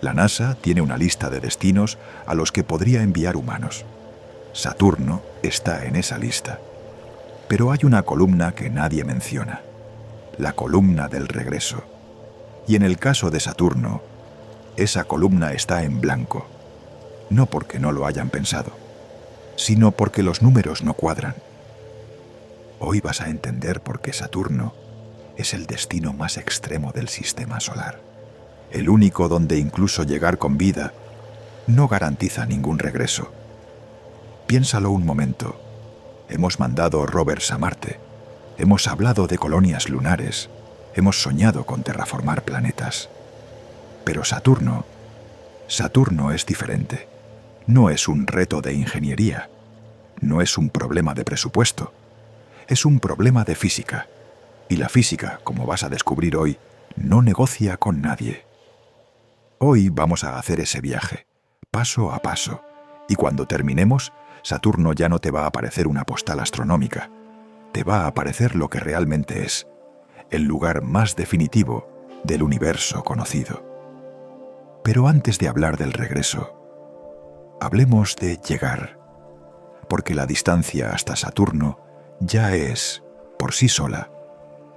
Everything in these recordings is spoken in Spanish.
La NASA tiene una lista de destinos a los que podría enviar humanos. Saturno está en esa lista. Pero hay una columna que nadie menciona: la columna del regreso. Y en el caso de Saturno, esa columna está en blanco. No porque no lo hayan pensado, sino porque los números no cuadran. Hoy vas a entender por qué Saturno es el destino más extremo del sistema solar. El único donde incluso llegar con vida no garantiza ningún regreso. Piénsalo un momento. Hemos mandado rovers a Marte. Hemos hablado de colonias lunares. Hemos soñado con terraformar planetas. Pero Saturno es diferente. No es un reto de ingeniería. No es un problema de presupuesto. Es un problema de física. Y la física, como vas a descubrir hoy, no negocia con nadie. Hoy vamos a hacer ese viaje, paso a paso. Y cuando terminemos, Saturno ya no te va a parecer una postal astronómica. Te va a parecer lo que realmente es: el lugar más definitivo del universo conocido. Pero antes de hablar del regreso, hablemos de llegar, porque la distancia hasta Saturno ya es, por sí sola,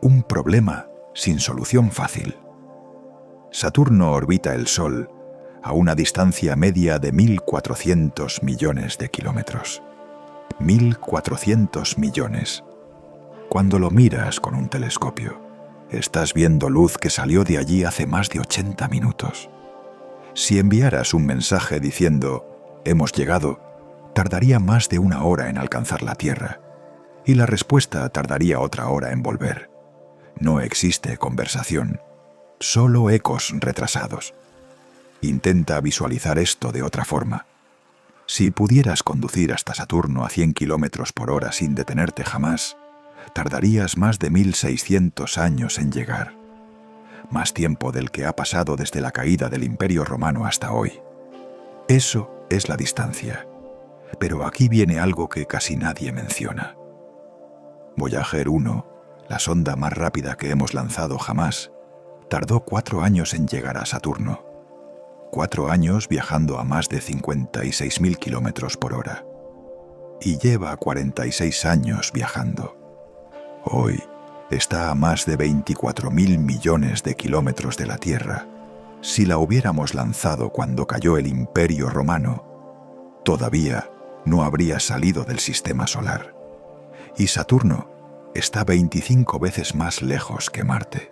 un problema sin solución fácil. Saturno orbita el Sol a una distancia media de 1.400 millones de kilómetros. 1.400 millones. Cuando lo miras con un telescopio, estás viendo luz que salió de allí hace más de 80 minutos. Si enviaras un mensaje diciendo «hemos llegado», tardaría más de 1 hora en alcanzar la Tierra, y la respuesta tardaría otra hora en volver. No existe conversación, solo ecos retrasados. Intenta visualizar esto de otra forma. Si pudieras conducir hasta Saturno a 100 kilómetros por hora sin detenerte jamás, tardarías más de 1.600 años en llegar. Más tiempo del que ha pasado desde la caída del Imperio Romano hasta hoy. Eso es la distancia. Pero aquí viene algo que casi nadie menciona. Voyager 1, la sonda más rápida que hemos lanzado jamás, tardó 4 años en llegar a Saturno. 4 años viajando a más de 56.000 kilómetros por hora. Y lleva 46 años viajando. Hoy está a más de 24.000 millones de kilómetros de la Tierra. Si la hubiéramos lanzado cuando cayó el Imperio Romano, todavía no habría salido del sistema solar. Y Saturno está 25 veces más lejos que Marte.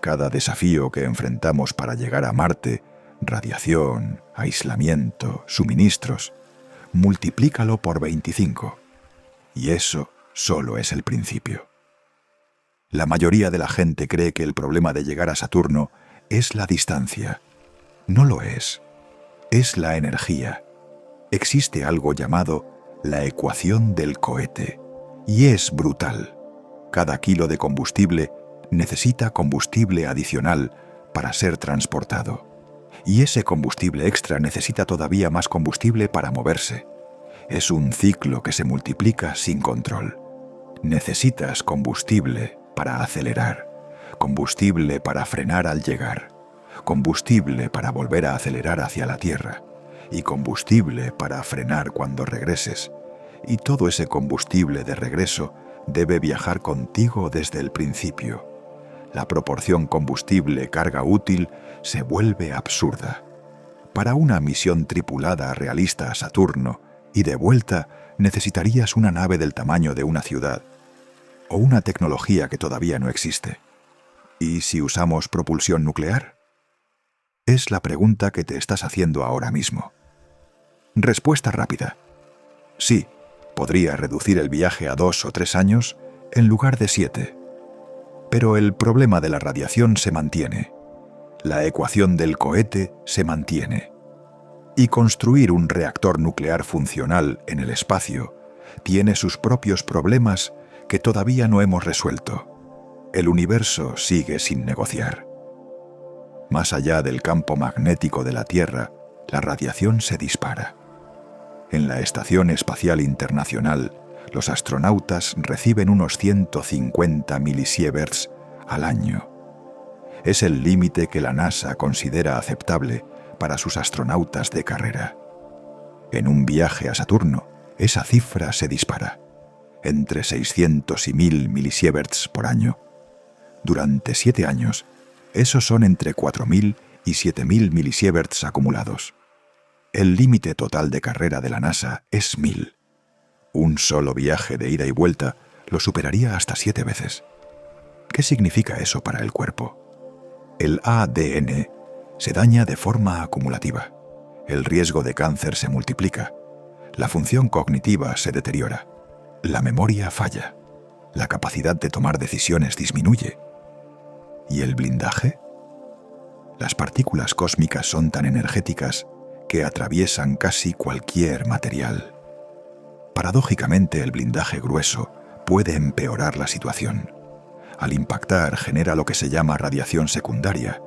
Cada desafío que enfrentamos para llegar a Marte, radiación, aislamiento, suministros, multiplícalo por 25. Y eso solo es el principio. La mayoría de la gente cree que el problema de llegar a Saturno es la distancia. No lo es. Es la energía. Existe algo llamado la ecuación del cohete. Y es brutal. Cada kilo de combustible necesita combustible adicional para ser transportado. Y ese combustible extra necesita todavía más combustible para moverse. Es un ciclo que se multiplica sin control. Necesitas combustible para acelerar, combustible para frenar al llegar, combustible para volver a acelerar hacia la Tierra y combustible para frenar cuando regreses. Y todo ese combustible de regreso debe viajar contigo desde el principio. La proporción combustible-carga útil se vuelve absurda. Para una misión tripulada realista a Saturno y de vuelta necesitarías una nave del tamaño de una ciudad o una tecnología que todavía no existe. ¿Y si usamos propulsión nuclear? Es la pregunta que te estás haciendo ahora mismo. Respuesta rápida. Sí, podría reducir el viaje a 2 o 3 años en lugar de 7. Pero el problema de la radiación se mantiene. La ecuación del cohete se mantiene. Y construir un reactor nuclear funcional en el espacio tiene sus propios problemas que todavía no hemos resuelto. El universo sigue sin negociar. Más allá del campo magnético de la Tierra, la radiación se dispara. En la Estación Espacial Internacional, los astronautas reciben unos 150 milisieverts al año. Es el límite que la NASA considera aceptable para sus astronautas de carrera. En un viaje a Saturno, esa cifra se dispara, entre 600 y 1000 milisieverts por año. Durante 7 años, esos son entre 4000 y 7000 milisieverts acumulados. El límite total de carrera de la NASA es 1000. Un solo viaje de ida y vuelta lo superaría hasta 7 veces. ¿Qué significa eso para el cuerpo? El ADN se daña de forma acumulativa. El riesgo de cáncer se multiplica. La función cognitiva se deteriora. La memoria falla. La capacidad de tomar decisiones disminuye. ¿Y el blindaje? Las partículas cósmicas son tan energéticas que atraviesan casi cualquier material. Paradójicamente, el blindaje grueso puede empeorar la situación. Al impactar genera lo que se llama radiación secundaria,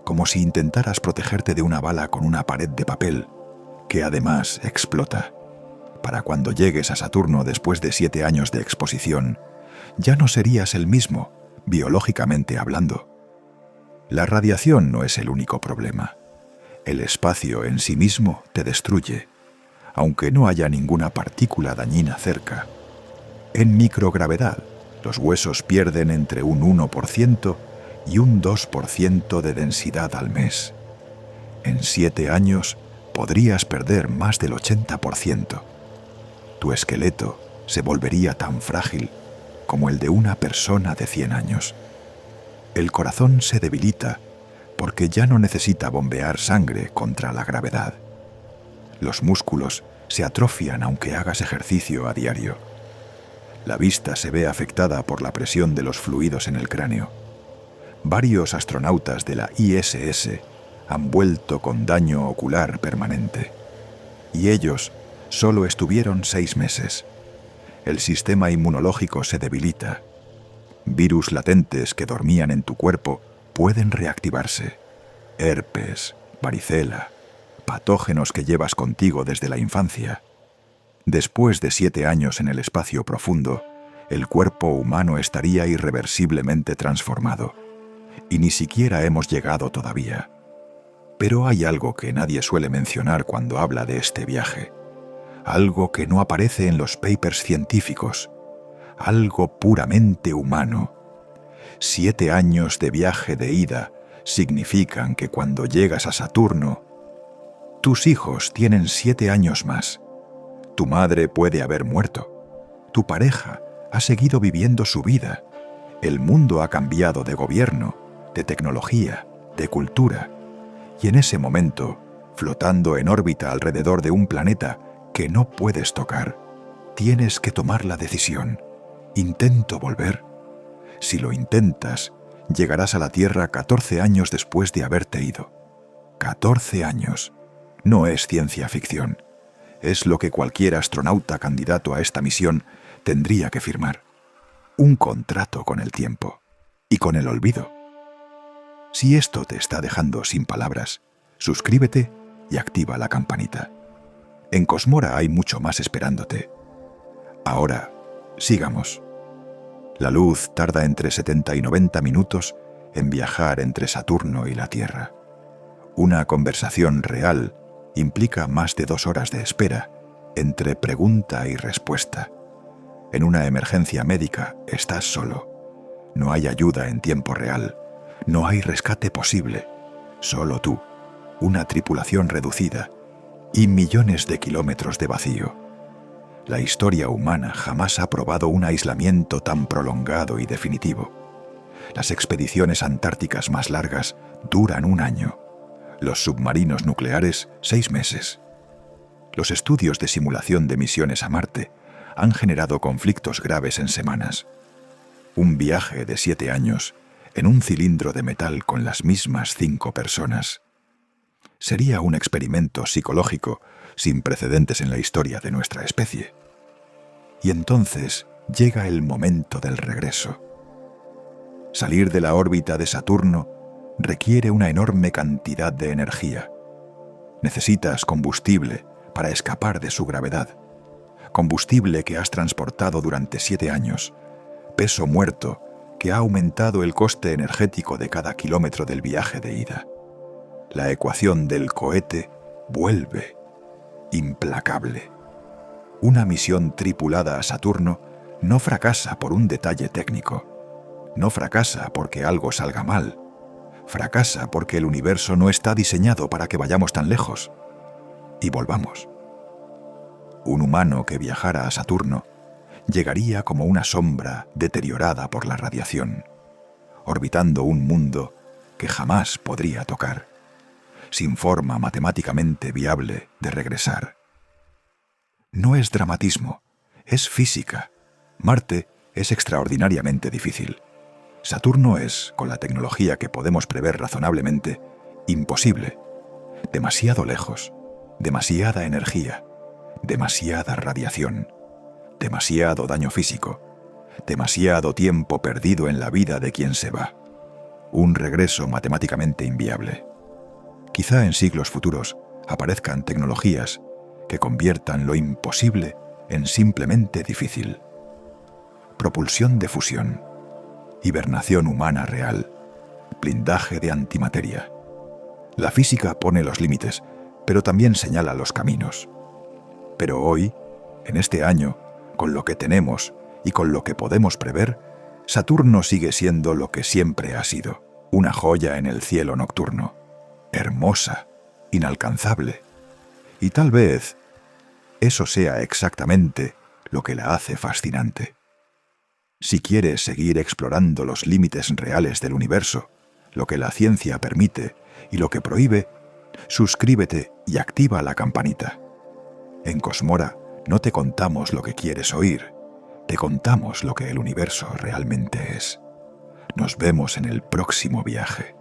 como si intentaras protegerte de una bala con una pared de papel, que además explota. Para cuando llegues a Saturno después de 7 años de exposición, ya no serías el mismo, biológicamente hablando. La radiación no es el único problema. El espacio en sí mismo te destruye, aunque no haya ninguna partícula dañina cerca. En microgravedad, los huesos pierden entre un 1% y un 2% de densidad al mes. En 7 años podrías perder más del 80%. Tu esqueleto se volvería tan frágil como el de una persona de 100 años. El corazón se debilita porque ya no necesita bombear sangre contra la gravedad. Los músculos se atrofian aunque hagas ejercicio a diario. La vista se ve afectada por la presión de los fluidos en el cráneo. Varios astronautas de la ISS han vuelto con daño ocular permanente. Y ellos solo estuvieron 6 meses. El sistema inmunológico se debilita. Virus latentes que dormían en tu cuerpo pueden reactivarse. Herpes, varicela, patógenos que llevas contigo desde la infancia. Después de 7 años en el espacio profundo, el cuerpo humano estaría irreversiblemente transformado. Y ni siquiera hemos llegado todavía. Pero hay algo que nadie suele mencionar cuando habla de este viaje. Algo que no aparece en los papers científicos. Algo puramente humano. 7 años de viaje de ida significan que cuando llegas a Saturno, tus hijos tienen 7 años más. Tu madre puede haber muerto. Tu pareja ha seguido viviendo su vida. El mundo ha cambiado de gobierno, de tecnología, de cultura. Y en ese momento, flotando en órbita alrededor de un planeta que no puedes tocar, tienes que tomar la decisión. ¿Intento volver? Si lo intentas, llegarás a la Tierra 14 años después de haberte ido. 14 años. No es ciencia ficción. Es lo que cualquier astronauta candidato a esta misión tendría que firmar. Un contrato con el tiempo y con el olvido. Si esto te está dejando sin palabras, suscríbete y activa la campanita. En Cosmora hay mucho más esperándote. Ahora, sigamos. La luz tarda entre 70 y 90 minutos en viajar entre Saturno y la Tierra. Una conversación real implica más de 2 horas de espera entre pregunta y respuesta. En una emergencia médica estás solo. No hay ayuda en tiempo real. No hay rescate posible. Solo tú, una tripulación reducida y millones de kilómetros de vacío. La historia humana jamás ha probado un aislamiento tan prolongado y definitivo. Las expediciones antárticas más largas duran 1 año. Los submarinos nucleares 6 meses. Los estudios de simulación de misiones a Marte han generado conflictos graves en semanas. Un viaje de 7 años en un cilindro de metal con las mismas 5 personas. Sería un experimento psicológico sin precedentes en la historia de nuestra especie. Y entonces llega el momento del regreso. Salir de la órbita de Saturno requiere una enorme cantidad de energía. Necesitas combustible para escapar de su gravedad. Combustible que has transportado durante 7 años. Peso muerto que ha aumentado el coste energético de cada kilómetro del viaje de ida. la ecuación del cohete vuelve, implacable. Una misión tripulada a Saturno no fracasa por un detalle técnico. No fracasa porque algo salga mal. Fracasa porque el universo no está diseñado para que vayamos tan lejos. Y volvamos. Un humano que viajara a Saturno llegaría como una sombra deteriorada por la radiación, orbitando un mundo que jamás podría tocar, sin forma matemáticamente viable de regresar. No es dramatismo, es física. Marte es extraordinariamente difícil. Saturno es, con la tecnología que podemos prever razonablemente, imposible. Demasiado lejos, demasiada energía, demasiada radiación, demasiado daño físico, demasiado tiempo perdido en la vida de quien se va. Un regreso matemáticamente inviable. Quizá en siglos futuros aparezcan tecnologías que conviertan lo imposible en simplemente difícil. Propulsión de fusión, hibernación humana real, blindaje de antimateria. La física pone los límites, pero también señala los caminos. Pero hoy, en este año, con lo que tenemos y con lo que podemos prever, Saturno sigue siendo lo que siempre ha sido, una joya en el cielo nocturno, hermosa, inalcanzable. Y tal vez eso sea exactamente lo que la hace fascinante. Si quieres seguir explorando los límites reales del universo, lo que la ciencia permite y lo que prohíbe, suscríbete y activa la campanita. En Cosmora no te contamos lo que quieres oír, te contamos lo que el universo realmente es. Nos vemos en el próximo viaje.